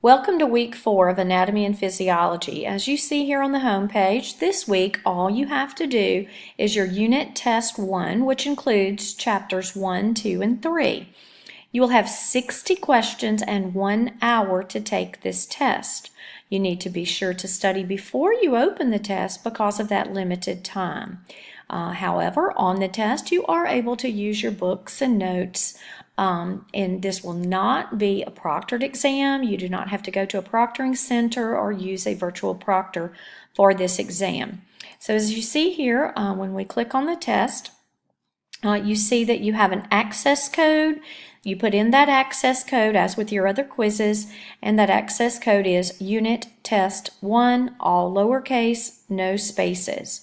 Welcome to week 4 of Anatomy and Physiology. As you see here on the home page, this week all you have to do is your unit test 1, which includes chapters 1, 2, and 3. You will have 60 questions and 1 hour to take this test. You need to be sure to study before you open the test because of that limited time. However, on the test, you are able to use your books and notes, and this will not be a proctored exam. You do not have to go to a proctoring center or use a virtual proctor for this exam. So as you see here, when we click on the test, you see that you have an access code. You put in that access code as with your other quizzes, and that access code is unit test 1, all lowercase, no spaces.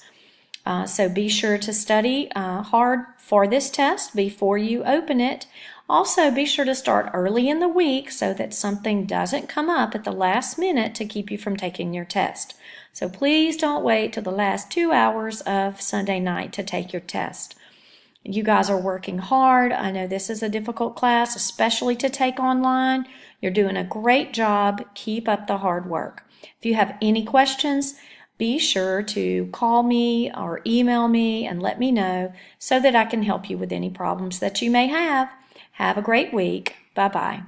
So be sure to study hard for this test before you open it. Also, be sure to start early in the week so that something doesn't come up at the last minute to keep you from taking your test. So please don't wait till the last 2 hours of Sunday night to take your test. You guys are working hard. I know this is a difficult class, especially to take online. You're doing a great job. Keep up the hard work. If you have any questions, be sure to call me or email me and let me know so that I can help you with any problems that you may have. Have a great week. Bye-bye.